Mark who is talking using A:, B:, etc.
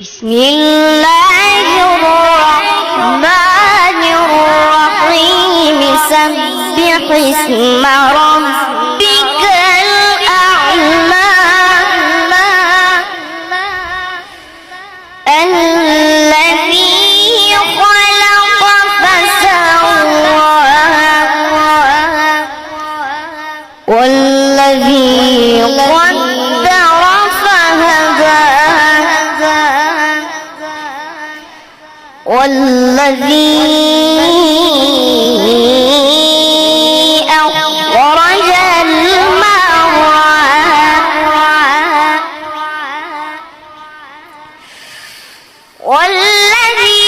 A: بسم الله الرحمن الرحيم سبح اسم ربك الأعلى الذي خلق فسوى والذي قدر فهدى والذي أخرج المرعى والذي